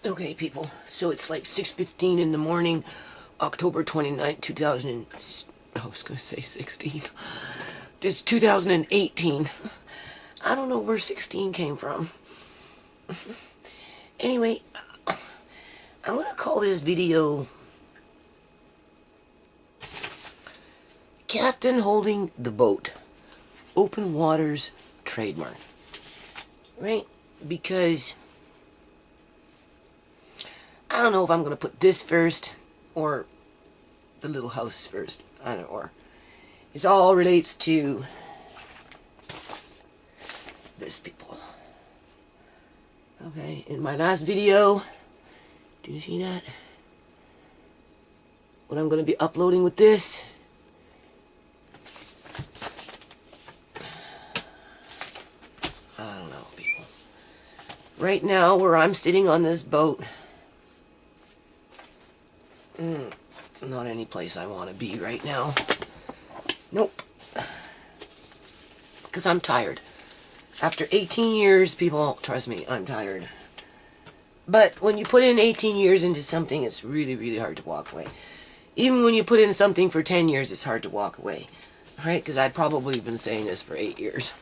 Okay, people, so it's like 6:15 in the morning, October 29th, 2000, I was going to say 16. It's 2018. I don't know where 16 came from. Anyway, I'm going to call this video Captain Holding the Boat, Open Waters Trademark. Right? Because I don't know if I'm going to put this first or the little house first. I don't know. Or it all relates to this, people. Okay, in my last video, do you see that? What I'm going to be uploading with this. I don't know, people. Right now, where I'm sitting on this boat, it's not any place I want to be right now. Nope. Because I'm tired. After 18 years, people, trust me, I'm tired. But when you put in 18 years into something, it's really, really hard to walk away. Even when you put in something for 10 years, it's hard to walk away. Right? Because I've probably been saying this for 8 years.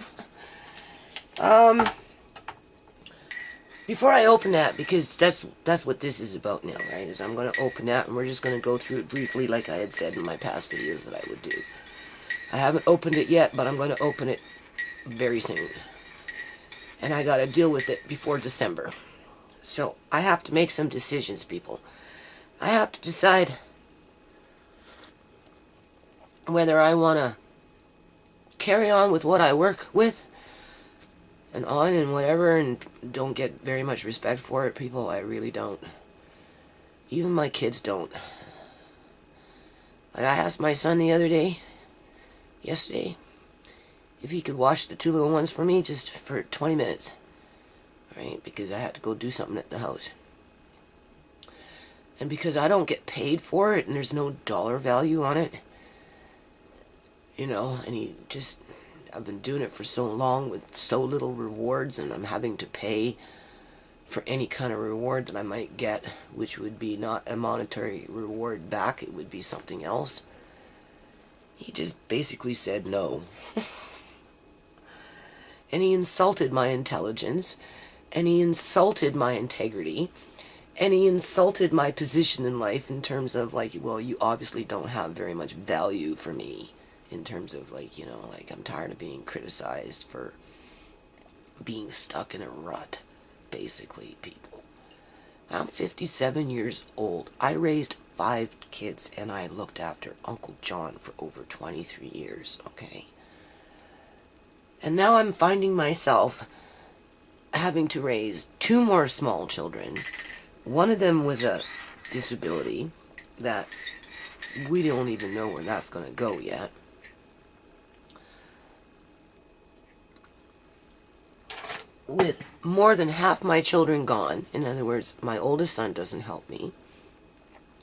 Before I open that, because that's what this is about now, right? Is I'm going to open that, and we're just going to go through it briefly like I had said in my past videos that I would do. I haven't opened it yet, but I'm going to open it very soon. And I got to deal with it before December. So I have to make some decisions, people. I have to decide whether I want to carry on with what I work with and on and whatever, and don't get very much respect for it, people. I really don't. Even my kids don't. Like, I asked my son the other day, yesterday, if he could watch the two little ones for me just for 20 minutes. Right? Because I had to go do something at the house. And because I don't get paid for it and there's no dollar value on it, you know, and he just, I've been doing it for so long with so little rewards, and I'm having to pay for any kind of reward that I might get, which would be not a monetary reward back, it would be something else. He just basically said no. And he insulted my intelligence, and he insulted my integrity, and he insulted my position in life in terms of, like, well, you obviously don't have very much value for me. In terms of, like, you know, like, I'm tired of being criticized for being stuck in a rut, basically, people. I'm 57 years old. I raised 5 kids, and I looked after Uncle John for over 23 years, okay? And now I'm finding myself having to raise 2 more small children, one of them with a disability that we don't even know where that's going to go yet. With more than half my children gone. In other words, my oldest son doesn't help me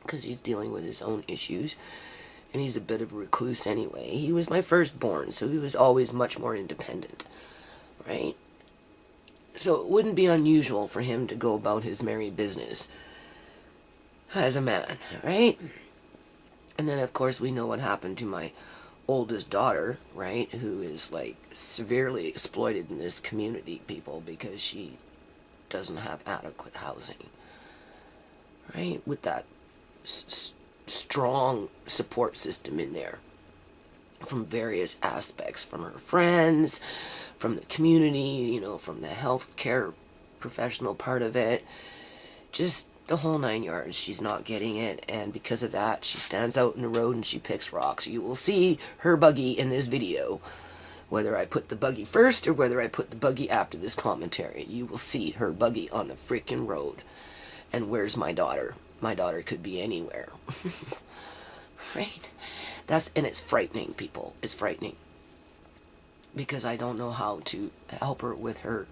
because he's dealing with his own issues, and he's a bit of a recluse anyway. He was my firstborn, so he was always much more independent, right? So it wouldn't be unusual for him to go about his merry business as a man, right? And then, of course, we know what happened to my oldest daughter, right, who is, like, severely exploited in this community, people, because she doesn't have adequate housing, right, with that strong support system in there from various aspects, from her friends, from the community, you know, from the healthcare professional part of it, just the whole 9 yards. She's not getting it, and because of that, she stands out in the road and she picks rocks. You will see her buggy in this video, whether I put the buggy first or whether I put the buggy after this commentary. You will see her buggy on the freaking road. And where's my daughter? My daughter could be anywhere. Right? And it's frightening, people. It's frightening. Because I don't know how to help her with her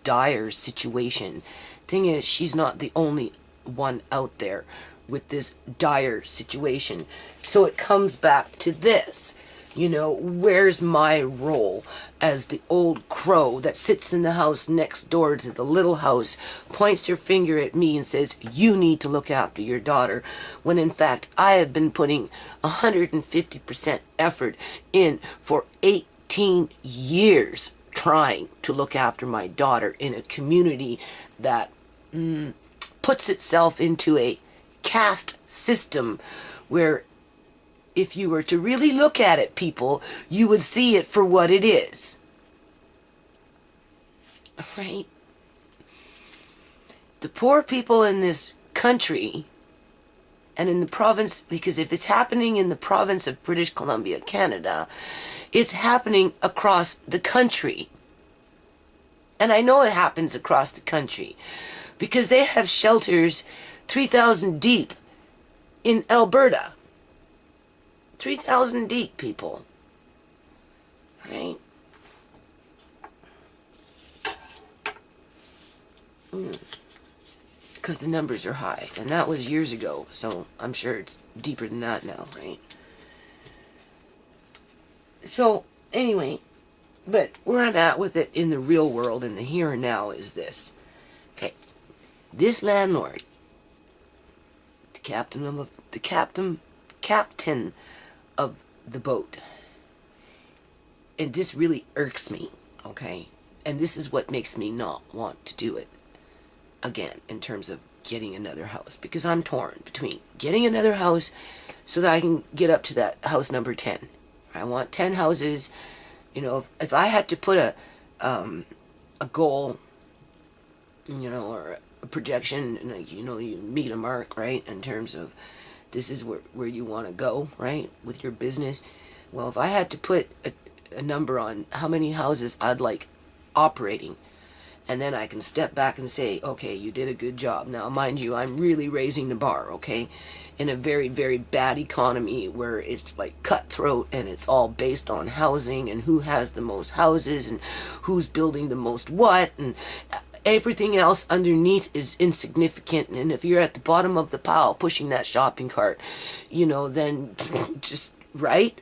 dire situation. Thing is, she's not the only one out there with this dire situation. So it comes back to this. You know, where's my role as the old crow that sits in the house next door to the little house, points her finger at me and says, you need to look after your daughter, when in fact I have been putting 150% effort in for 18 years trying to look after my daughter in a community that puts itself into a caste system where if you were to really look at it, people, you would see it for what it is. Right? The poor people in this country and in the province, because if it's happening in the province of British Columbia, Canada, it's happening across the country. And I know it happens across the country because they have shelters 3,000 deep in Alberta. 3,000 deep, people. Right? Because the numbers are high. And that was years ago. So I'm sure it's deeper than that now, right? So, anyway. But where I'm at with it in the real world, in the here and now, is this. Okay. This landlord, the captain of the boat. And this really irks me, okay? And this is what makes me not want to do it again in terms of getting another house. Because I'm torn between getting another house so that I can get up to that house number 10. I want 10 houses. You know, if I had to put a goal, you know, or a projection, like, you know, you meet a mark, right, in terms of this is where you want to go, right, with your business. Well, if I had to put a number on how many houses I'd like operating, and then I can step back and say, okay, you did a good job. Now, mind you, I'm really raising the bar, okay, in a very, very bad economy where it's like cutthroat and it's all based on housing and who has the most houses and who's building the most what, and everything else underneath is insignificant. And if you're at the bottom of the pile pushing that shopping cart, you know, then just, right?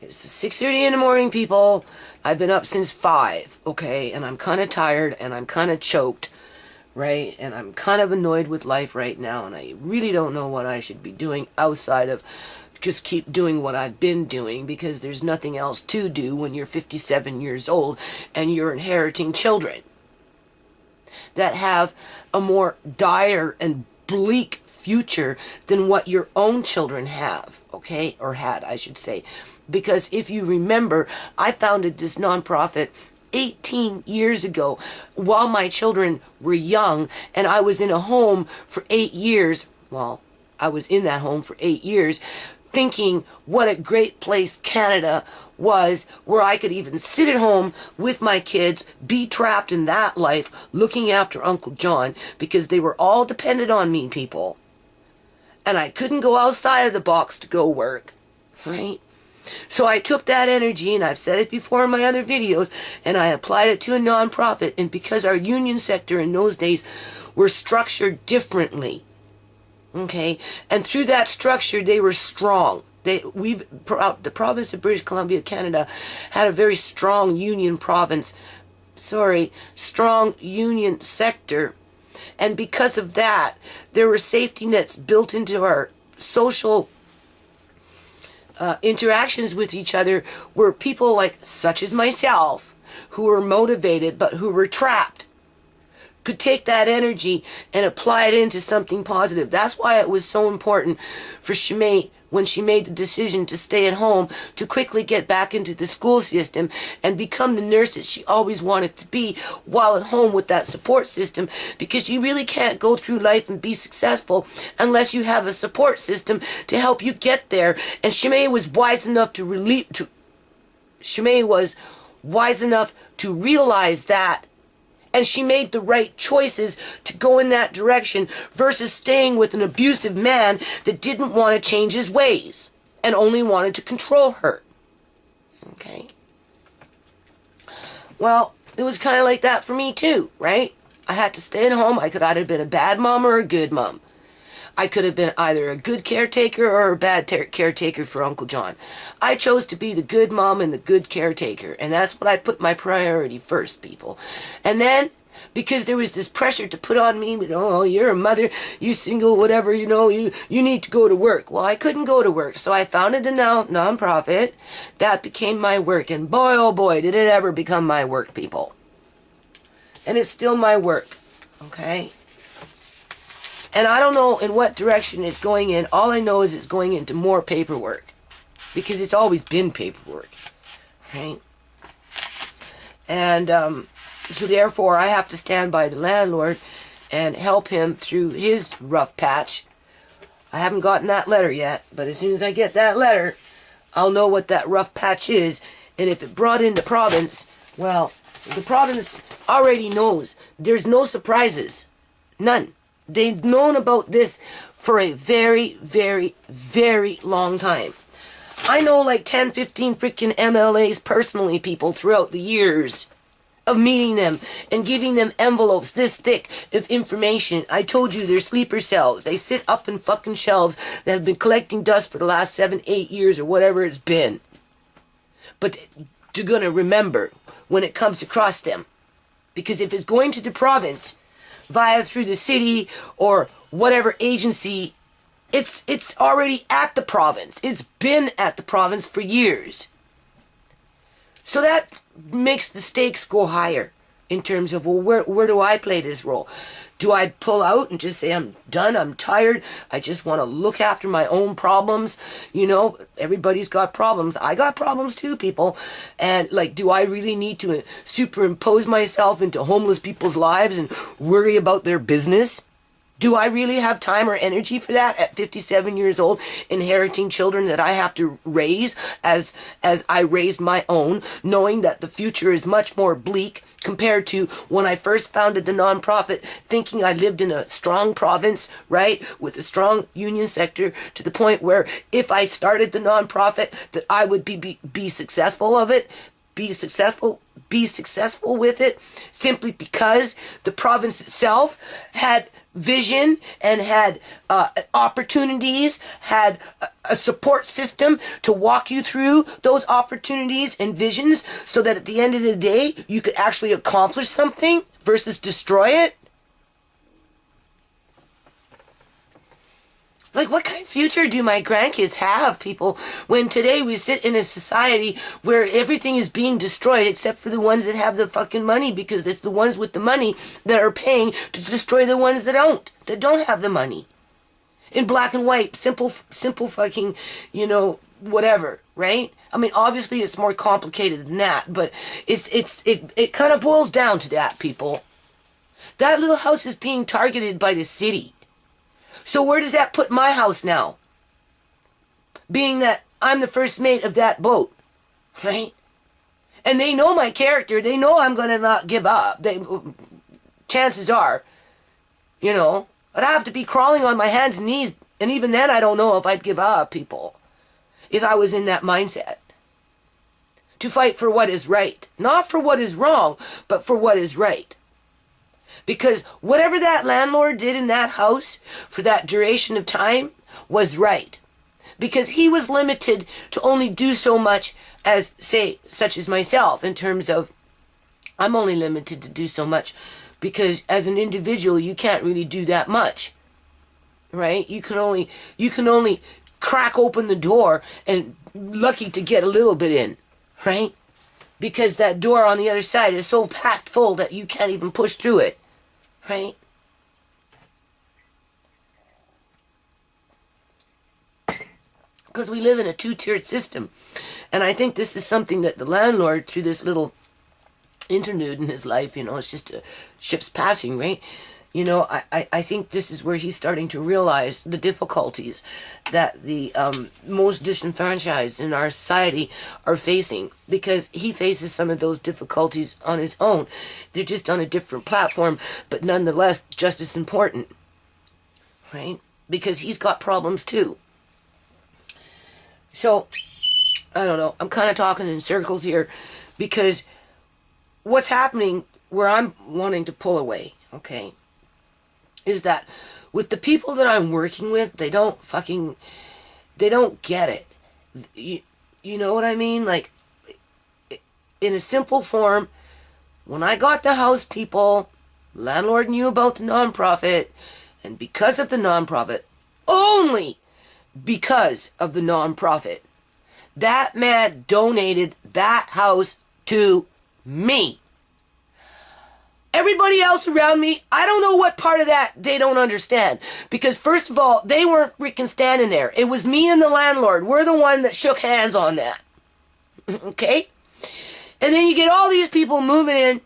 It's 6:30 in the morning, people. I've been up since 5, okay? And I'm kind of tired and I'm kind of choked, right? And I'm kind of annoyed with life right now, and I really don't know what I should be doing outside of just keep doing what I've been doing, because there's nothing else to do when you're 57 years old and you're inheriting children that have a more dire and bleak future than what your own children have, okay? Or had, I should say. Because if you remember, I founded this nonprofit 18 years ago while my children were young, and I was in a home for 8 years. Well, I was in that home for 8 years, thinking what a great place Canada was, where I could even sit at home with my kids, be trapped in that life, looking after Uncle John, because they were all dependent on me, people. And I couldn't go outside of the box to go work, right? So I took that energy, and I've said it before in my other videos, and I applied it to a nonprofit. And because our union sector in those days were structured differently, okay, and through that structure they were strong. The province of British Columbia, Canada, had a very strong union strong union sector. And because of that, there were safety nets built into our social interactions with each other, where people like such as myself, who were motivated but who were trapped, could take that energy and apply it into something positive. That's why it was so important for Shimei, when she made the decision to stay at home, to quickly get back into the school system and become the nurse that she always wanted to be while at home with that support system, because you really can't go through life and be successful unless you have a support system to help you get there. And Shimei was wise enough to realize that, and she made the right choices to go in that direction versus staying with an abusive man that didn't want to change his ways and only wanted to control her. Okay? Well, it was kind of like that for me too, right? I had to stay at home. I could either have been a bad mom or a good mom. I could have been either a good caretaker or a bad caretaker for Uncle John. I chose to be the good mom and the good caretaker, and that's what I put my priority first, people. And then, because there was this pressure to put on me, oh, you're a mother, you single, whatever, you know, you need to go to work. Well, I couldn't go to work, so I founded a nonprofit. That became my work, and boy, oh boy, did it ever become my work, people. And it's still my work, okay? And I don't know in what direction it's going in. All I know is it's going into more paperwork, because it's always been paperwork, right? And so therefore, I have to stand by the landlord and help him through his rough patch. I haven't gotten that letter yet, but as soon as I get that letter, I'll know what that rough patch is. And if it brought in the province, well, the province already knows. There's no surprises. None. They've known about this for a very, very, very long time. I know like 10, 15 freaking MLAs personally, people, throughout the years of meeting them and giving them envelopes this thick of information. I told you they're sleeper cells. They sit up in fucking shelves that have been collecting dust for the last 7, 8 years or whatever it's been. But you're going to remember when it comes across them. Because if it's going to the province via through the city or whatever agency, it's already at the province. It's been at the province for years. So that makes the stakes go higher in terms of, well, where do I play this role? Do I pull out and just say, I'm done, I'm tired, I just want to look after my own problems? You know, everybody's got problems. I got problems too, people. And like, do I really need to superimpose myself into homeless people's lives and worry about their business? Do I really have time or energy for that at 57 years old, inheriting children that I have to raise as I raised my own, knowing that the future is much more bleak compared to when I first founded the nonprofit, thinking I lived in a strong province, right, with a strong union sector, to the point where if I started the nonprofit, that I would be successful of it, be successful with it, simply because the province itself had vision and had opportunities, had a support system to walk you through those opportunities and visions, so that at the end of the day you could actually accomplish something versus destroy it. Like, what kind of future do my grandkids have, people, when today we sit in a society where everything is being destroyed except for the ones that have the fucking money, because it's the ones with the money that are paying to destroy the ones that don't have the money. In black and white, simple fucking, you know, whatever, right? I mean, obviously it's more complicated than that, but it kind of boils down to that, people. That little house is being targeted by the city. So where does that put my house now? Being that I'm the first mate of that boat, right? And they know my character. They know I'm going to not give up. Chances are, you know, I'd have to be crawling on my hands and knees. And even then, I don't know if I'd give up, people, if I was in that mindset. To fight for what is right. Not for what is wrong, but for what is right. Because whatever that landlord did in that house for that duration of time was right. Because he was limited to only do so much as, say, such as myself, in terms of, I'm only limited to do so much because as an individual, you can't really do that much, right? You can only crack open the door and lucky to get a little bit in, right? Because that door on the other side is so packed full that you can't even push through it. Right? Because we live in a two-tiered system. And I think this is something that the landlord, through this little interlude in his life, you know, it's just a ship's passing, right? You know, I think this is where he's starting to realize the difficulties that the most disenfranchised in our society are facing, because he faces some of those difficulties on his own. They're just on a different platform, but nonetheless just as important, right? Because he's got problems too. So, I don't know, I'm kind of talking in circles here, because what's happening where I'm wanting to pull away, okay, is that with the people that I'm working with, they don't get it. You know what I mean? Like, in a simple form, when I got the house, people, landlord knew about the nonprofit, and because of the nonprofit, only because of the nonprofit, that man donated that house to me. Everybody else around me, I don't know what part of that they don't understand. Because first of all, they weren't freaking standing there. It was me and the landlord. We're the one that shook hands on that. Okay? And then you get all these people moving in.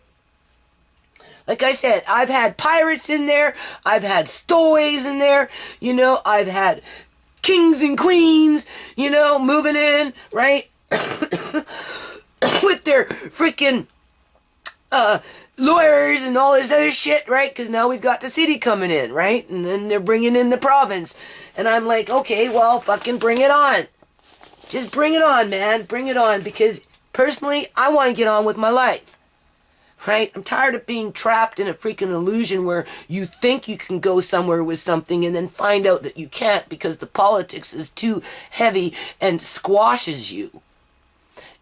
Like I said, I've had pirates in there. I've had stowaways in there. You know, I've had kings and queens, you know, moving in, right? With their freaking lawyers and all this other shit, right? Because now we've got the city coming in, right? And then they're bringing in the province. And I'm like, okay, well, fucking bring it on. Just bring it on, man. Bring it on. Because personally, I want to get on with my life. Right? I'm tired of being trapped in a freaking illusion where you think you can go somewhere with something and then find out that you can't because the politics is too heavy and squashes you.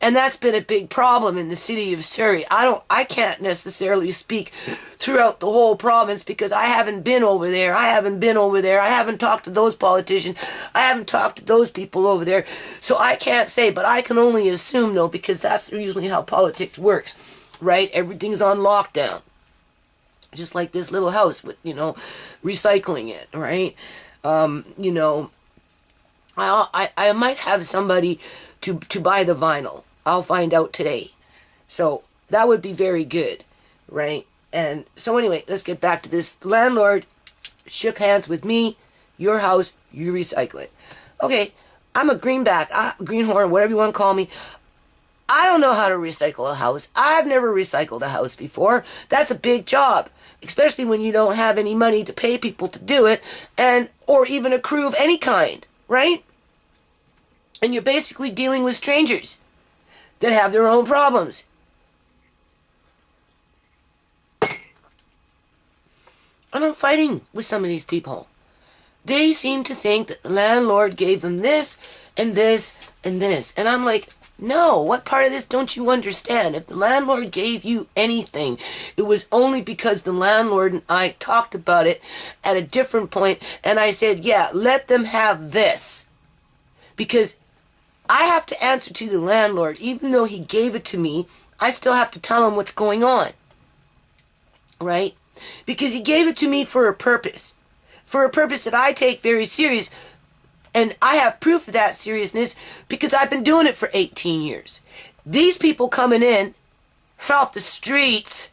And that's been a big problem in the city of Surrey. I can't necessarily speak throughout the whole province because I haven't been over there. I haven't talked to those politicians. I haven't talked to those people over there. So I can't say, but I can only assume though, because that's usually how politics works, right? Everything's on lockdown. Just like this little house with, you know, recycling it, right? You know, I might have somebody to buy the vinyl. I'll find out today. So that would be very good, right? And so anyway, let's get back to this. Landlord shook hands with me, your house, you recycle it. Okay, I'm a greenback, greenhorn, whatever you want to call me. I don't know how to recycle a house. I've never recycled a house before. That's a big job, especially when you don't have any money to pay people to do it, and or even a crew of any kind, right? And you're basically dealing with strangers that have their own problems. And I'm fighting with some of these people. They seem to think that the landlord gave them this and this and this. And I'm like, no, what part of this don't you understand? If the landlord gave you anything, it was only because the landlord and I talked about it at a different point, and I said, yeah, let them have this. Because I have to answer to the landlord. Even though he gave it to me, I still have to tell him what's going on. Right? Because he gave it to me for a purpose. For a purpose that I take very serious. And I have proof of that seriousness because I've been doing it for 18 years. These people coming in off the streets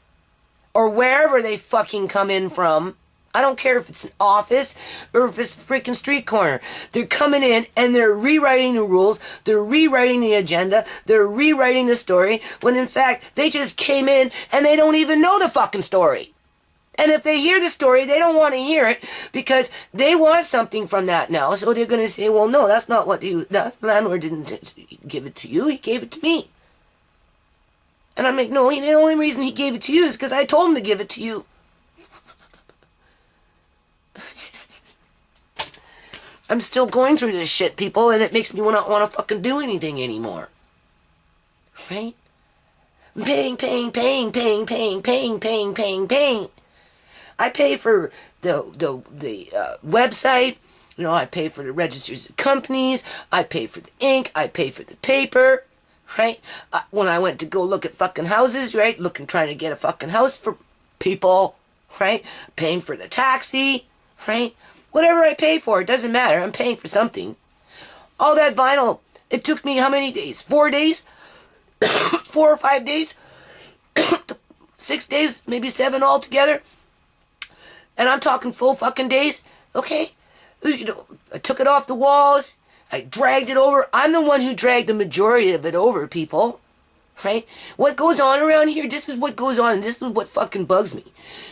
or wherever they fucking come in from, I don't care if it's an office or if it's a freaking street corner. They're coming in and they're rewriting the rules. They're rewriting the agenda. They're rewriting the story when in fact they just came in and they don't even know the fucking story. And if they hear the story, they don't want to hear it because they want something from that now. So they're going to say, well, no, that's not what the landlord didn't give it to you. He gave it to me. And I'm like, no, the only reason he gave it to you is because I told him to give it to you. I'm still going through this shit, people, and it makes me not want to fucking do anything anymore. Right? Paying. I pay for the website, you know, I pay for the registers of companies, I pay for the ink, I pay for the paper, right? When I went to go look at fucking houses, right, trying to get a fucking house for people, right, paying for the taxi, right, whatever I pay for, it doesn't matter, I'm paying for something. All that vinyl, it took me how many days? 4 days? 4 or 5 days? 6 days, maybe 7 altogether. And I'm talking full fucking days, okay? You know, I took it off the walls. I dragged it over. I'm the one who dragged the majority of it over, people. Right? What goes on around here, this is what goes on, and this is what fucking bugs me.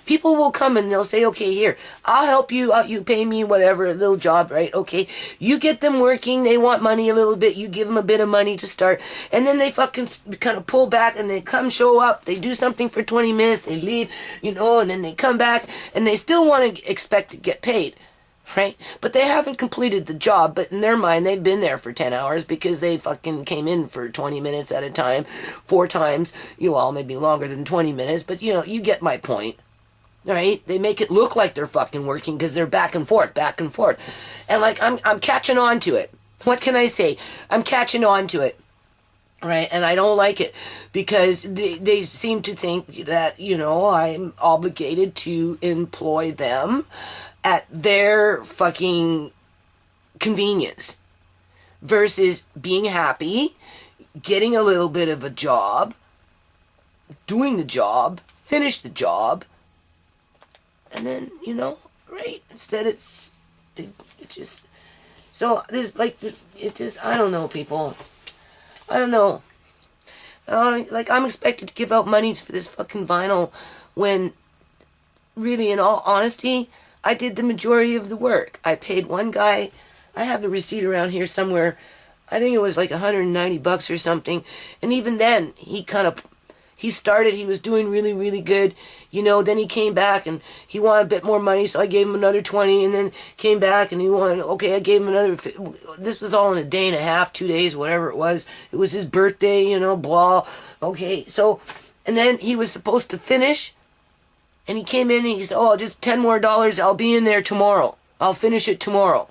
People will come and they'll say, okay, here, I'll help you out, you pay me whatever, a little job, right? Okay, you get them working, they want money a little bit, you give them a bit of money to start, and then they fucking kind of pull back, and they come show up, they do something for 20 minutes, they leave, you know, and then they come back, and they still want to expect to get paid. right? But they haven't completed the job, but in their mind, they've been there for 10 hours because they fucking came in for 20 minutes at a time, 4 times, maybe longer than 20 minutes, but you get my point, right? They make it look like they're fucking working because they're back and forth. And like, I'm catching on to it. What can I say? I'm catching on to it. Right, and I don't like it because they seem to think that, I'm obligated to employ them at their fucking convenience versus being happy, getting a little bit of a job, doing the job, finish the job, and then, right, instead it just, so there's like, it just, I don't know, people. I don't know. I'm expected to give out money for this fucking vinyl when, really, in all honesty, I did the majority of the work. I paid one guy, I have the receipt around here somewhere, I think it was like $190 or something, and even then, he started, he was doing really, really good, then he came back and he wanted a bit more money, so I gave him another 20, and then came back and he wanted, okay, I gave him another, this was all in a day and a half, 2 days, whatever it was his birthday, blah, okay, so, and then he was supposed to finish, and he came in and he said, oh, just $10 more, I'll be in there tomorrow, I'll finish it tomorrow.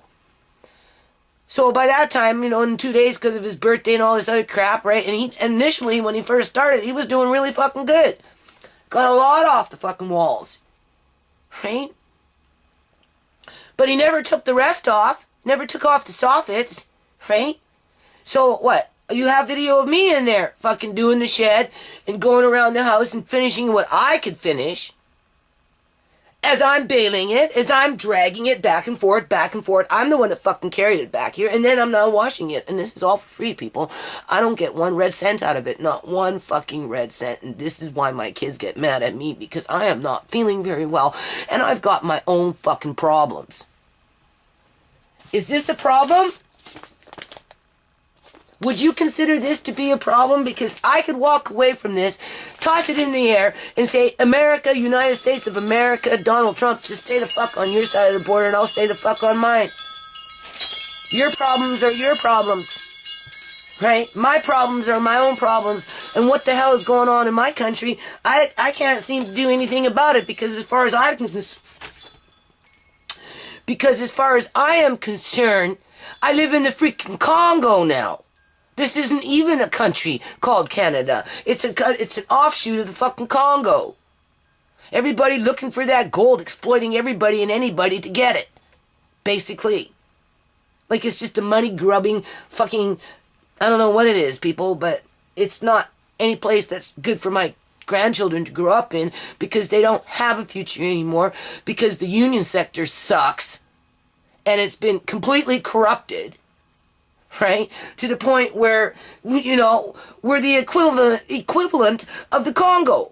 So by that time, in 2 days, because of his birthday and all this other crap, right? And he initially, when he first started, he was doing really fucking good. Got a lot off the fucking walls, right? But he never took the rest off. Never took off the soffits, right? So what? You have video of me in there fucking doing the shed and going around the house and finishing what I could finish. As I'm bailing it, as I'm dragging it back and forth, I'm the one that fucking carried it back here, and then I'm now washing it, and this is all for free, people. I don't get 1 red cent out of it, not 1 fucking red cent, and this is why my kids get mad at me, because I am not feeling very well, and I've got my own fucking problems. Is this a problem? Would you consider this to be a problem? Because I could walk away from this, toss it in the air, and say, America, United States of America, Donald Trump, just stay the fuck on your side of the border and I'll stay the fuck on mine. Your problems are your problems. Right? My problems are my own problems. And what the hell is going on in my country? I can't seem to do anything about it because as far as I am concerned, I live in the freaking Congo now. This isn't even a country called Canada. It's an offshoot of the fucking Congo. Everybody looking for that gold, exploiting everybody and anybody to get it. Basically. Like it's just a money-grubbing fucking, I don't know what it is, people, but it's not any place that's good for my grandchildren to grow up in because they don't have a future anymore because the union sector sucks and it's been completely corrupted. Right? To the point where, we're the equivalent of the Congo.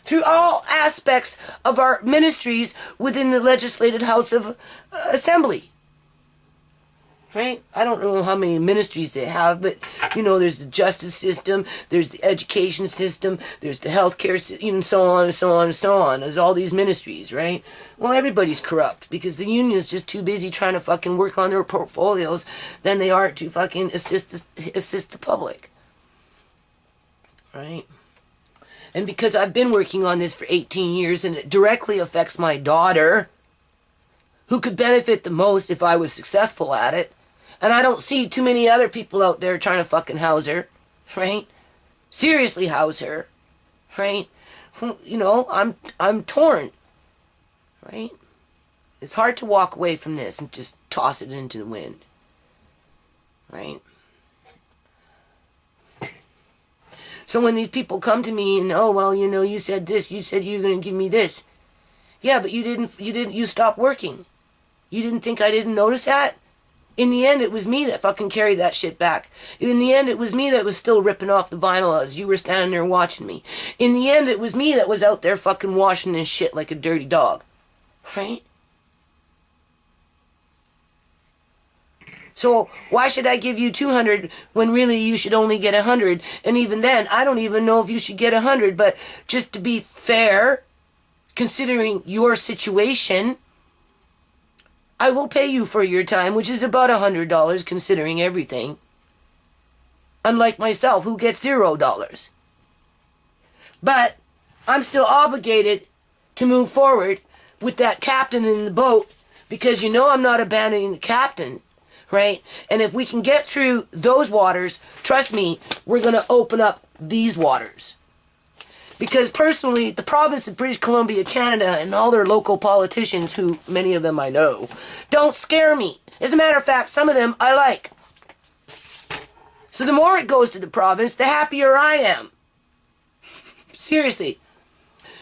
Through all aspects of our ministries within the legislative house of assembly. Right? I don't know how many ministries they have, but, there's the justice system, there's the education system, there's the healthcare system, and so on and so on and so on. There's all these ministries, right? Well, everybody's corrupt because the union is just too busy trying to fucking work on their portfolios than they are to fucking assist the public. Right? And because I've been working on this for 18 years and it directly affects my daughter, who could benefit the most if I was successful at it, and I don't see too many other people out there trying to fucking house her, right? Seriously house her, right? I'm torn, right? It's hard to walk away from this and just toss it into the wind, right? So when these people come to me and, oh, well, you said this, you said you were going to give me this. Yeah, but you stopped working. You didn't think I didn't notice that? In the end, it was me that fucking carried that shit back. In the end, it was me that was still ripping off the vinyl as you were standing there watching me. In the end, it was me that was out there fucking washing this shit like a dirty dog. Right? So why should I give you 200 when really you should only get 100? And even then, I don't even know if you should get 100, but just to be fair, considering your situation, I will pay you for your time, which is about $100 considering everything. Unlike myself, who gets $0. But I'm still obligated to move forward with that captain in the boat, because you know I'm not abandoning the captain, right? And if we can get through those waters, trust me, we're going to open up these waters. Because personally, the province of British Columbia, Canada, and all their local politicians, who many of them I know, don't scare me. As a matter of fact, some of them I like. So the more it goes to the province, the happier I am. Seriously.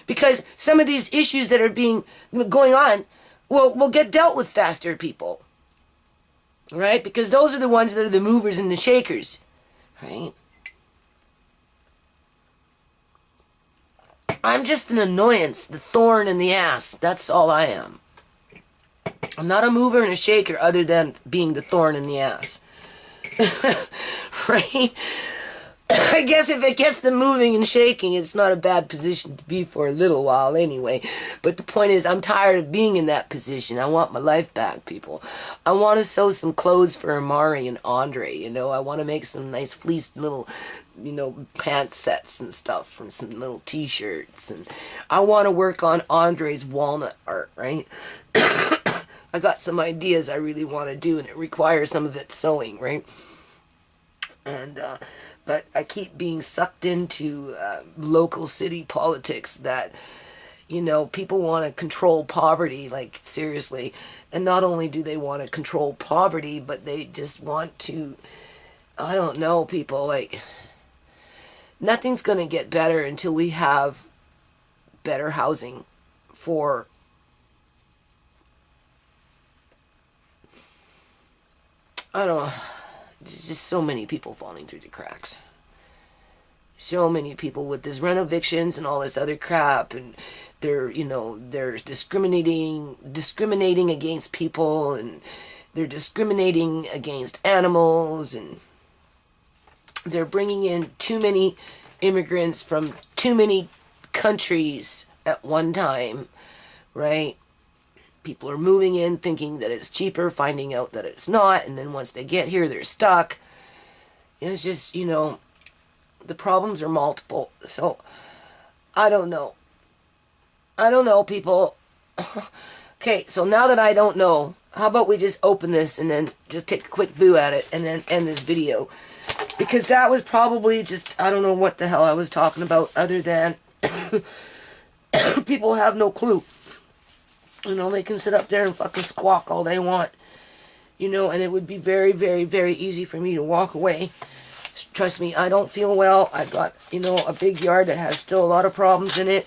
Because some of these issues that are going on will get dealt with faster, people. Right? Because those are the ones that are the movers and the shakers. Right? I'm just an annoyance, the thorn in the ass. That's all I am. I'm not a mover and a shaker other than being the thorn in the ass. Right? I guess if it gets them moving and shaking, it's not a bad position to be for a little while anyway. But the point is, I'm tired of being in that position. I want my life back, people. I want to sew some clothes for Amari and Andre, you know. I want to make some nice fleeced little, you know, pant sets and stuff from some little t-shirts. And I want to work on Andre's walnut art, right? I got some ideas I really want to do, and it requires some of it sewing, right? And, but I keep being sucked into local city politics that, you know, people want to control poverty, like, seriously. And not only do they want to control poverty, but they just want to, I don't know, people, like, nothing's going to get better until we have better housing for I don't know. There's just so many people falling through the cracks. So many people with this rent evictions and all this other crap, and they're discriminating against people, and they're discriminating against animals, and they're bringing in too many immigrants from too many countries at one time, right? People are moving in thinking that it's cheaper, finding out that it's not, and then once they get here, they're stuck. And it's just, you know, the problems are multiple. So, I don't know. I don't know, people. Okay, so now that I don't know, how about we just open this and then just take a quick boo at it and then end this video. Because that was probably just, I don't know what the hell I was talking about other than people have no clue. You know, they can sit up there and fucking squawk all they want. You know, and it would be very, very, very easy for me to walk away. Trust me, I don't feel well. I've got, you know, a big yard that has still a lot of problems in it.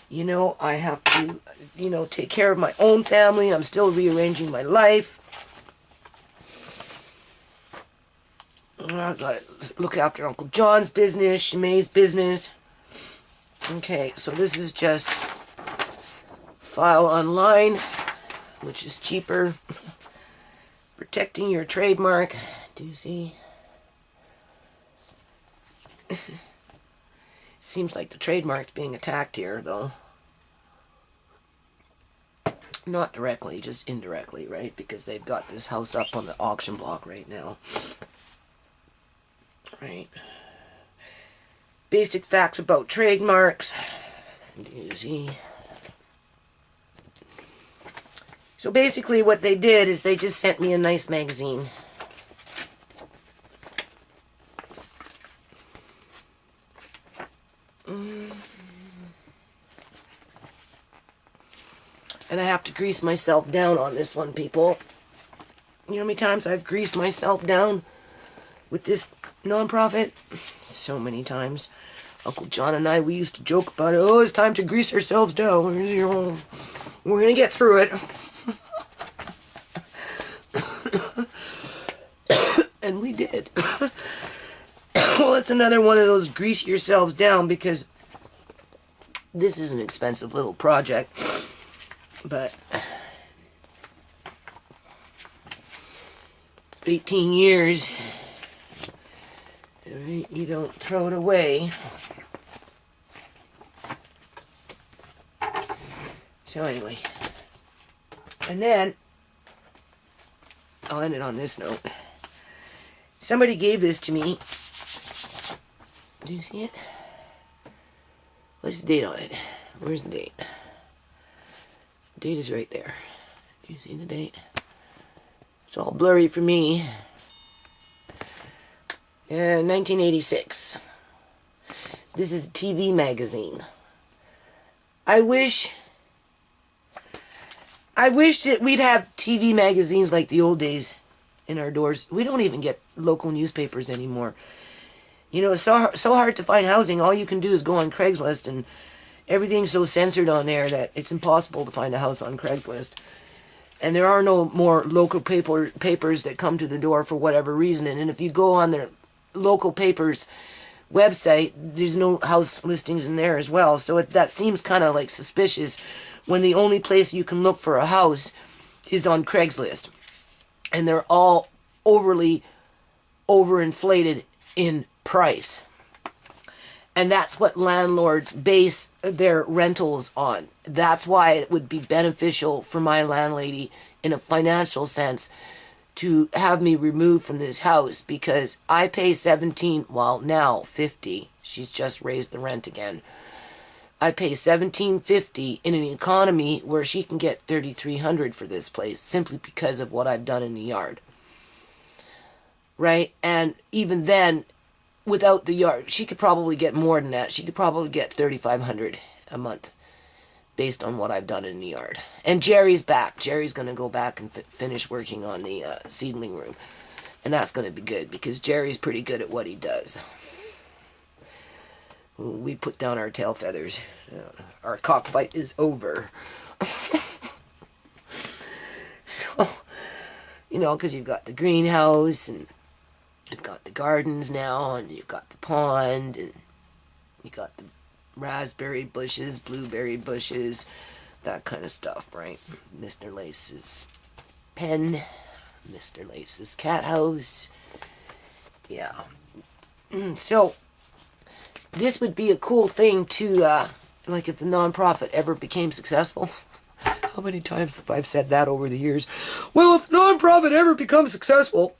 You know, I have to, you know, take care of my own family. I'm still rearranging my life. I've got to look after Uncle John's business, Shimei's business. Okay, so this is just file online, which is cheaper. Protecting your trademark. Do you see? Seems like the trademark's being attacked here, though. Not directly, just indirectly, right? Because they've got this house up on the auction block right now. Right. Basic facts about trademarks. Do you see? So basically what they did is they just sent me a nice magazine. And I have to grease myself down on this one, people. You know how many times I've greased myself down with this nonprofit? So many times. Uncle John and I, we used to joke about it. Oh, it's time to grease ourselves down. We're going to get through it. And we did. Well, it's another one of those grease yourselves down, because this is an expensive little project. But 18 years, right? You don't throw it away. So anyway, and then I'll end it on this note. Somebody gave this to me. Do you see it? What's the date on it? Where's the date? The date is right there. Do you see the date? It's all blurry for me. 1986. This is a TV magazine. I wish that we'd have TV magazines like the old days in our doors. We don't even get local newspapers anymore. You know, it's so hard to find housing. All you can do is go on Craigslist, and everything's so censored on there that it's impossible to find a house on Craigslist. And there are no more local papers that come to the door for whatever reason. And if you go on their local papers website, there's no house listings in there as well. So that seems kind of like suspicious when the only place you can look for a house is on Craigslist. And they're all overly overinflated in price. And that's what landlords base their rentals on. That's why it would be beneficial for my landlady in a financial sense to have me removed from this house, because I pay $17, well now $50. She's just raised the rent again. I pay $17.50 in an economy where she can get $3,300 for this place simply because of what I've done in the yard. Right? And even then, without the yard, she could probably get more than that. She could probably get $3,500 a month based on what I've done in the yard. And Jerry's back. Jerry's going to go back and finish working on the seedling room. And that's going to be good because Jerry's pretty good at what he does. We put down our tail feathers. Our cockfight is over. So, you know, because you've got the greenhouse, and you've got the gardens now, and you've got the pond, and you got the raspberry bushes, blueberry bushes, that kind of stuff, right? Mr. Lace's pen, Mr. Lace's cat house. Yeah. So, this would be a cool thing to, like if the nonprofit ever became successful. How many times have I said that over the years? Well, if the nonprofit ever becomes successful,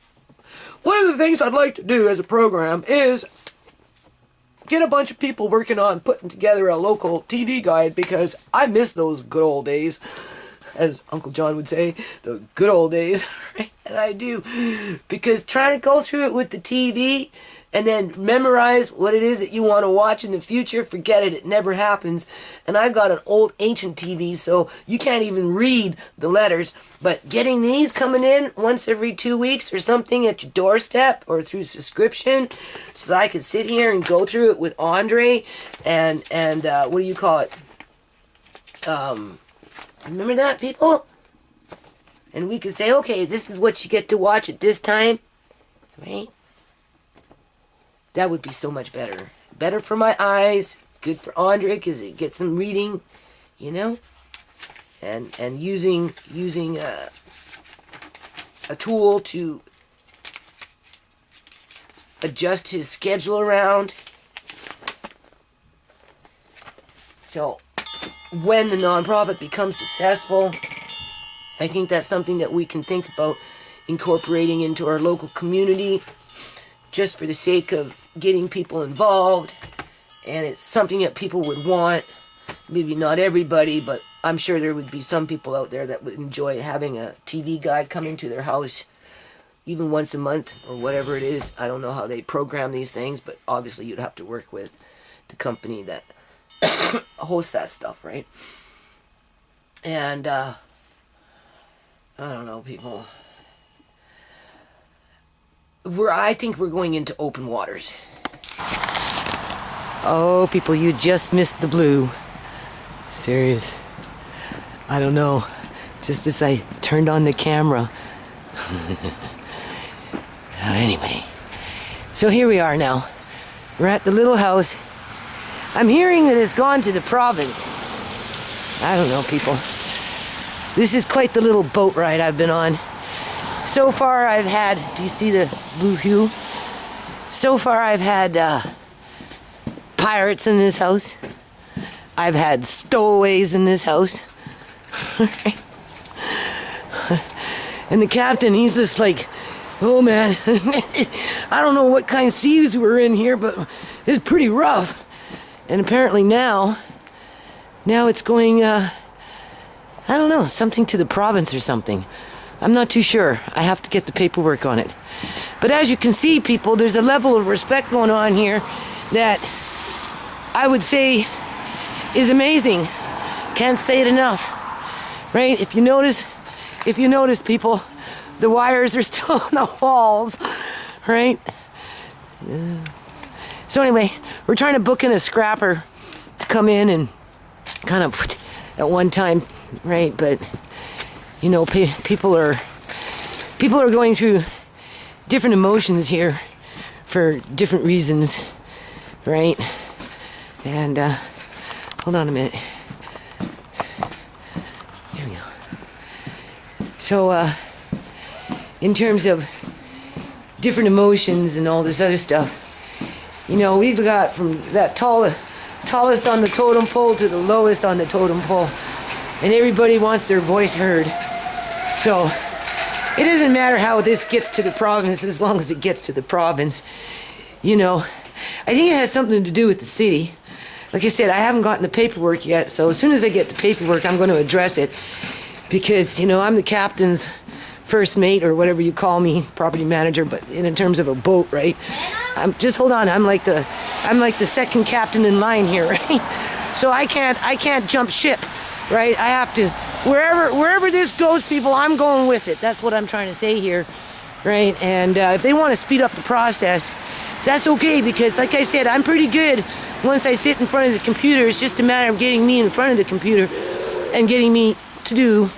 one of the things I'd like to do as a program is get a bunch of people working on putting together a local TV guide, because I miss those good old days, as Uncle John would say, the good old days, right? And I do, because trying to go through it with the TV and then memorize what it is that you want to watch in the future, forget it never happens. And I've got an old ancient TV, so you can't even read the letters. But getting these coming in once every 2 weeks or something at your doorstep or through subscription, so that I could sit here and go through it with Andre and what do you call it? Remember that, people? And we could say, okay, this is what you get to watch at this time, right? That would be so much better. Better for my eyes, good for Andre because it gets some reading, you know? And using a tool to adjust his schedule around. So, when the nonprofit becomes successful, I think that's something that we can think about incorporating into our local community, just for the sake of getting people involved, and it's something that people would want. Maybe not everybody, but I'm sure there would be some people out there that would enjoy having a TV guide coming to their house even once a month or whatever it is. I don't know how they program these things, but obviously you'd have to work with the company that hosts that stuff, right? And I don't know, people. I think we're going into open waters. Oh, people, you just missed the blue. Serious. I don't know. Just as I turned on the camera. Anyway. So here we are now. We're at the little house. I'm hearing that it's gone to the province. I don't know, people. This is quite the little boat ride I've been on. So far I've had, do you see the blue hue? So far I've had pirates in this house. I've had stowaways in this house. And the captain, he's just like, oh man, I don't know what kind of seas we're in here, but it's pretty rough. And apparently now it's going, I don't know, something to the province or something. I'm not too sure. I have to get the paperwork on it. But as you can see, people, there's a level of respect going on here that I would say is amazing. Can't say it enough, right? If you notice, people, the wires are still on the walls, right? So anyway, we're trying to book in a scrapper to come in and kind of at one time, right? But you know, people are going through different emotions here for different reasons, right? And hold on a minute. There we go. So in terms of different emotions and all this other stuff, you know, we've got from that tallest on the totem pole to the lowest on the totem pole, and everybody wants their voice heard. So it doesn't matter how this gets to the province as long as it gets to the province. You know, I think it has something to do with the city. Like I said, I haven't gotten the paperwork yet, so as soon as I get the paperwork, I'm going to address it. Because, you know, I'm the captain's first mate, or whatever you call me, property manager, but in terms of a boat, right? Just hold on, I'm like the second captain in line here, right? So I can't jump ship, right? I have to, wherever this goes, people, I'm going with it. That's what I'm trying to say here, right? And if they want to speed up the process, that's okay, because like I said, I'm pretty good once I sit in front of the computer. It's just a matter of getting me in front of the computer and getting me to do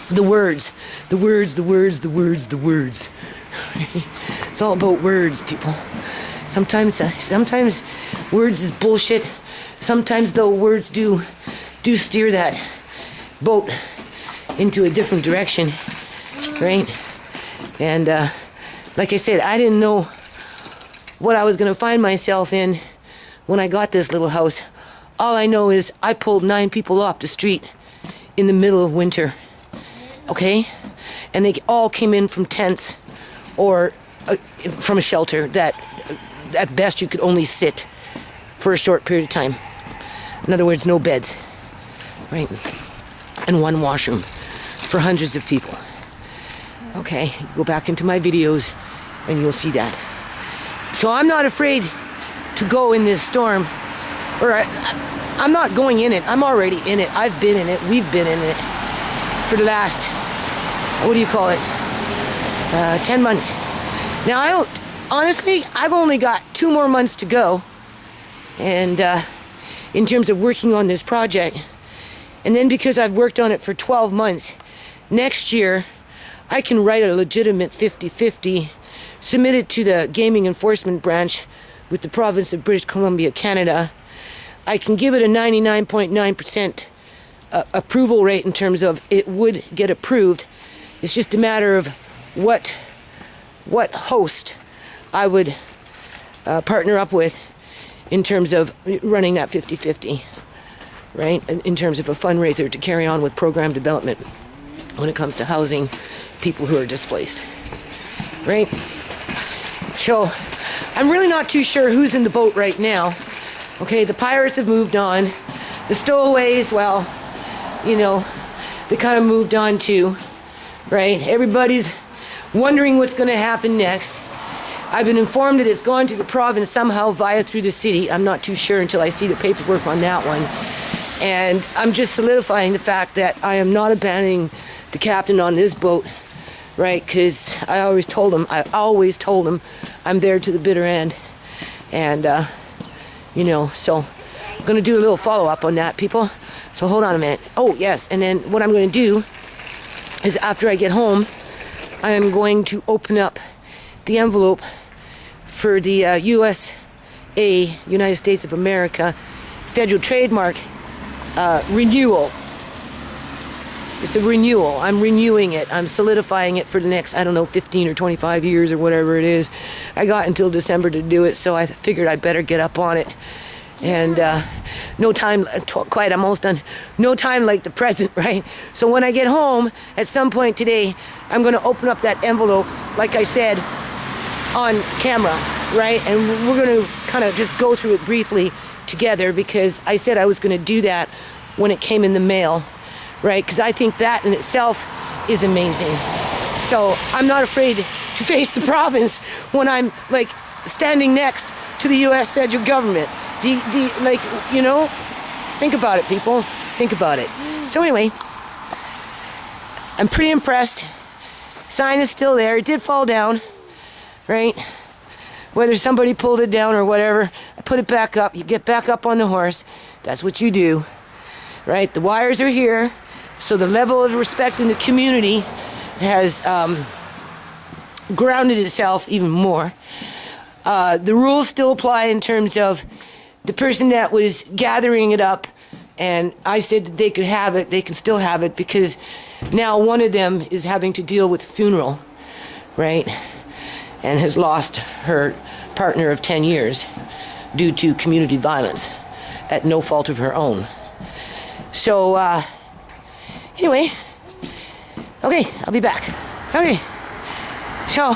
the words. It's all about words, people. Sometimes words is bullshit. Sometimes though, words do steer that boat into a different direction, right? And like I said, I didn't know what I was going to find myself in when I got this little house. All I know is I pulled 9 people off the street in the middle of winter, okay? And they all came in from tents or from a shelter that at best you could only sit for a short period of time. In other words, no beds, right? And 1 washroom for hundreds of people. Okay, you go back into my videos and you'll see that. So I'm not afraid to go in this storm, or I'm not going in it. I'm already in it. I've been in it. We've been in it for the last, what do you call it? 10 months. Now, honestly, I've only got 2 more months to go. And in terms of working on this project. And then because I've worked on it for 12 months, next year, I can write a legitimate 50-50, submit it to the Gaming Enforcement Branch with the province of British Columbia, Canada. I can give it a 99.9% approval rate in terms of it would get approved. It's just a matter of what host I would partner up with in terms of running that 50-50, right? In terms of a fundraiser to carry on with program development when it comes to housing people who are displaced, right? So I'm really not too sure who's in the boat right now. Okay, the pirates have moved on. The stowaways, well, you know, they kind of moved on too, right? Everybody's wondering what's going to happen next. I've been informed that it's gone to the province somehow via through the city. I'm not too sure until I see the paperwork on that one. And I'm just solidifying the fact that I am not abandoning the captain on this boat, right? Because I always told him I'm there to the bitter end. And, you know, so I'm going to do a little follow-up on that, people. So hold on a minute. Oh, yes, and then what I'm going to do is after I get home, I am going to open up the envelope for the USA, United States of America, federal trademark renewal. It's a renewal. I'm renewing it. I'm solidifying it for the next, I don't know, 15 or 25 years or whatever it is. I got until December to do it, so I figured I better get up on it And no time, quiet, I'm almost done. No time like the present, right? So when I get home, at some point today, I'm gonna open up that envelope, like I said, on camera, right? And we're gonna kind of just go through it briefly together, because I said I was gonna do that when it came in the mail, right? Because I think that in itself is amazing. So I'm not afraid to face the province when I'm like standing next to the US federal government. Like, you know, think about it, people. Think about it. So anyway, I'm pretty impressed. Sign is still there. It did fall down, right? Whether somebody pulled it down or whatever, I put it back up. You get back up on the horse. That's what you do, right? The wires are here, so the level of respect in the community has grounded itself even more. The rules still apply in terms of the person that was gathering it up, and I said that they could have it, they can still have it, because now one of them is having to deal with funeral, right? And has lost her partner of 10 years due to community violence at no fault of her own. So, anyway, okay, I'll be back. Okay, so,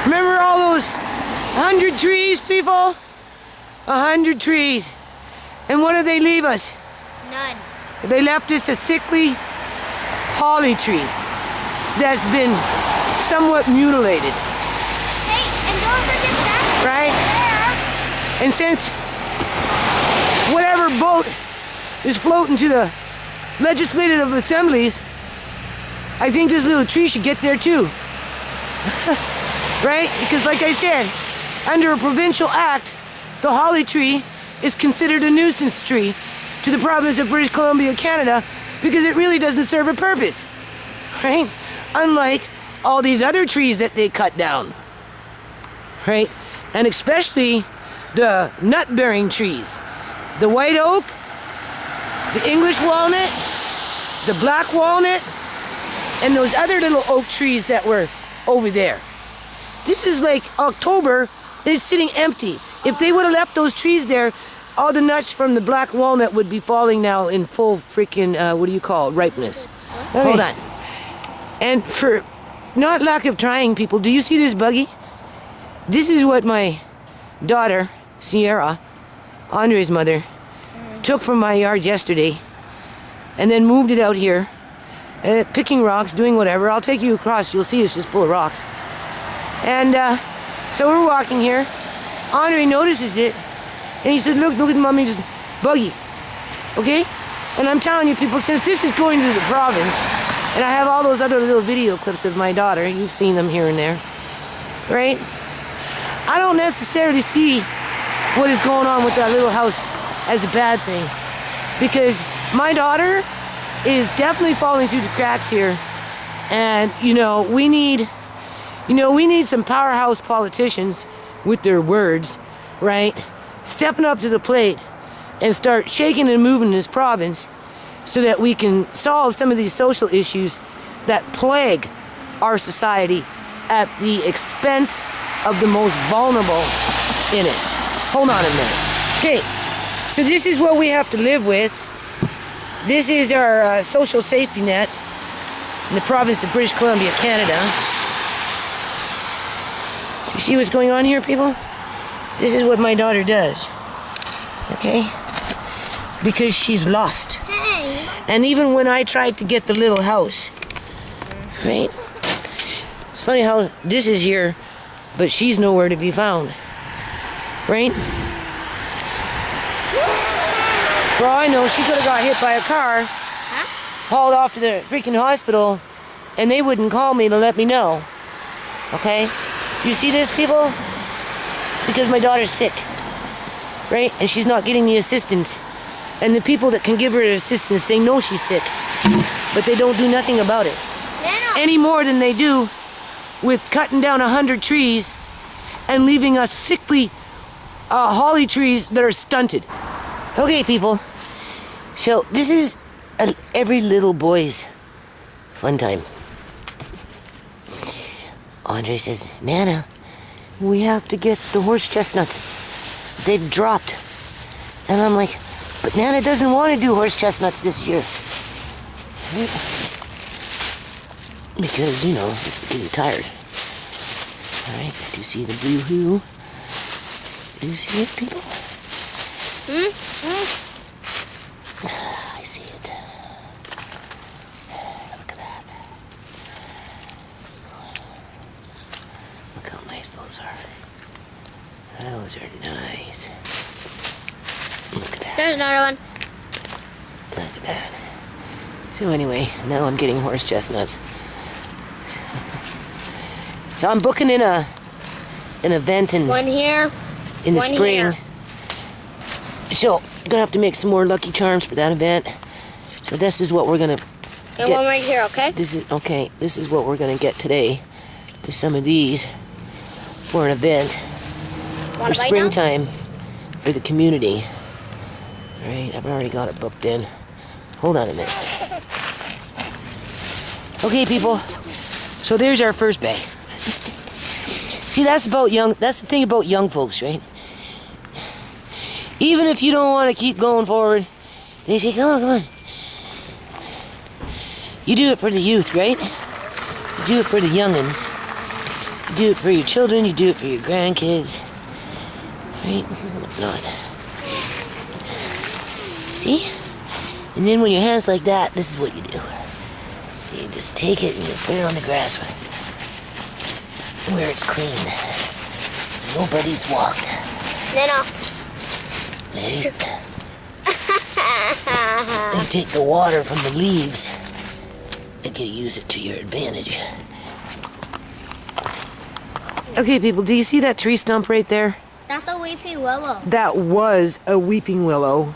remember all those 100 trees, people? 100 trees. And what did they leave us? None. They left us a sickly holly tree that's been somewhat mutilated. Hey, and don't forget that. Right? There. And since whatever boat is floating to the legislative assemblies, I think this little tree should get there too. Right? Because like I said, under a provincial act, the holly tree is considered a nuisance tree to the province of British Columbia, Canada, because it really doesn't serve a purpose, right? Unlike all these other trees that they cut down, right? And especially the nut-bearing trees, the white oak, the English walnut, the black walnut, and those other little oak trees that were over there. This is like October, they're sitting empty. If they would have left those trees there, all the nuts from the black walnut would be falling now in full freaking, what do you call it, ripeness. Okay. Hold on. And for not lack of trying, people, do you see this buggy? This is what my daughter, Sierra, Andre's mother, took from my yard yesterday and then moved it out here, picking rocks, doing whatever. I'll take you across. You'll see it's just full of rocks. And so we're walking here. Andre notices it, and he said, look at Mommy's buggy, okay? And I'm telling you, people, since this is going to the province, and I have all those other little video clips of my daughter, you've seen them here and there, right? I don't necessarily see what is going on with that little house as a bad thing, because my daughter is definitely falling through the cracks here, and, we need some powerhouse politicians with their words, right? Stepping up to the plate and start shaking and moving this province so that we can solve some of these social issues that plague our society at the expense of the most vulnerable in it. Hold on a minute. Okay, so this is what we have to live with. This is our social safety net in the province of British Columbia, Canada. You see what's going on here, people? This is what my daughter does, okay? Because she's lost. Hey. And even when I tried to get the little house, right? It's funny how this is here, but she's nowhere to be found, right? For all I know, she could have got hit by a car, hauled off to the freaking hospital, and they wouldn't call me to let me know, okay? You see this, people? It's because my daughter's sick, right? And she's not getting the assistance. And the people that can give her the assistance, they know she's sick, but they don't do nothing about it. Any more than they do with cutting down 100 trees and leaving us sickly holly trees that are stunted. Okay, people. So this is every little boy's fun time. Andre says, Nana, we have to get the horse chestnuts. They've dropped. And I'm like, but Nana doesn't want to do horse chestnuts this year. Right? Because, you know, it's getting tired. Alright, do you see the blue-hoo? Do you see it, people? I see it. Look at that. Look how nice those are. Those are nice. Look at that. There's another one. Look at that. So anyway, now I'm getting horse chestnuts. So I'm booking in an event in One here. in the one spring. here. So I'm gonna have to make some more Lucky Charms for that event. So this is what we're gonna And get. one right here, okay? This is okay. This is what we're gonna get today. Is some of these for an event for Want to bite now? springtime for the community. All right, I've already got it booked in. Hold on a minute. Okay, people. So there's our first bay. See, that's the thing about young folks, right? Even if you don't want to keep going forward, they say, come on, come on. You do it for the youth, right? You do it for the youngins. You do it for your children, you do it for your grandkids. Right? Whatnot. See? And then when your hand's like that, this is what you do. You just take it and you put it on the grass where it's clean. Nobody's walked. No. You take the water from the leaves and you use it to your advantage. Okay, people, do you see that tree stump right there? That's a weeping willow. That was a weeping willow.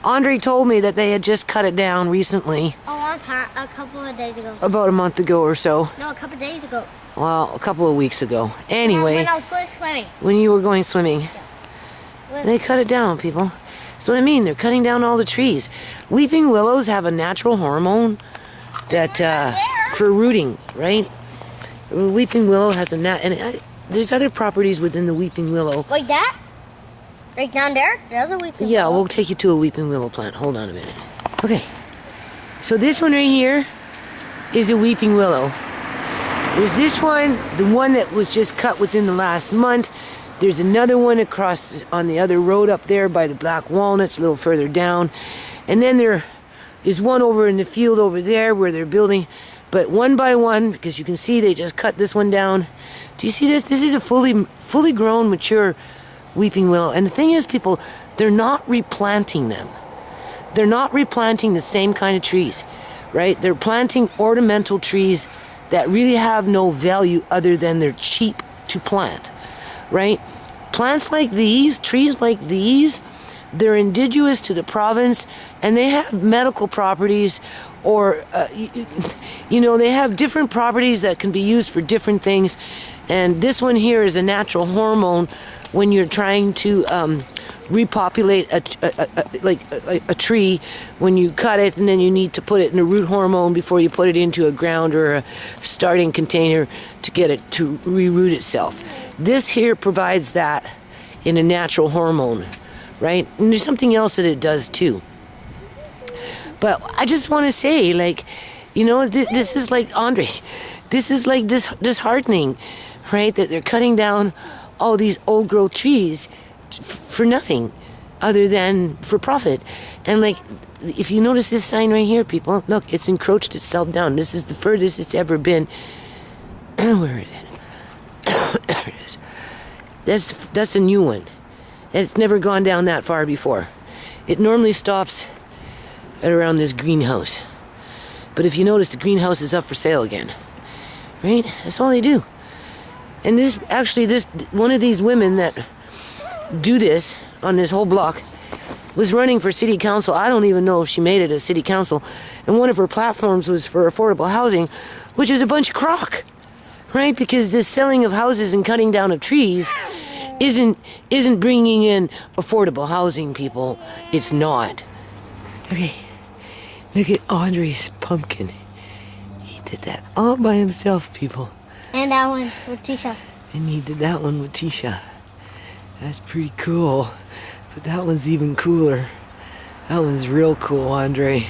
Andre told me that they had just cut it down recently, A long time, a couple of days ago. about a month ago or so. No, a couple of days ago. Well, a couple of weeks ago. Anyway, When I was going swimming. when you were going swimming. They cut it down, people. That's what I mean. They're cutting down all the trees. Weeping willows have a natural hormone that for rooting, right? Weeping willow has there's other properties within the weeping willow. Like that? Right down there? There's a weeping Yeah, willow. we'll take you to a weeping willow plant. Hold on a minute. Okay. So this one right here is a weeping willow. There's this one, the one that was just cut within the last month. There's another one across on the other road up there by the black walnuts, a little further down. And then there is one over in the field over there where they're building. But one by one, because you can see they just cut this one down. Do you see this? This is a fully grown, mature weeping willow. And the thing is, people, they're not replanting them. They're not replanting the same kind of trees, right? They're planting ornamental trees that really have no value other than they're cheap to plant, right? Plants like these, trees like these, they're indigenous to the province and they have medical properties or, they have different properties that can be used for different things. And this one here is a natural hormone when you're trying to repopulate a tree. When you cut it and then you need to put it in a root hormone before you put it into a ground or a starting container to get it to reroot itself. This here provides that in a natural hormone, right? And there's something else that it does too. But I just want to say, this is like Andre. This is like disheartening, right? That they're cutting down all these old growth trees for nothing other than for profit. And if you notice this sign right here, people, look, it's encroached itself down. This is the furthest it's ever been. Where is it? There it is. That's a new one. It's never gone down that far before. It normally stops at around this greenhouse. But if you notice, the greenhouse is up for sale again. Right? That's all they do. And this one of these women that do this on this whole block was running for city council. I don't even know if she made it as city council. And one of her platforms was for affordable housing, which is a bunch of crock, right? Because the selling of houses and cutting down of trees isn't bringing in affordable housing, people. It's not. Okay, look at Andre's pumpkin. He did that all by himself, people. And that one with Tisha. And he did that one with Tisha. That's pretty cool. But that one's even cooler. That one's real cool, Andre.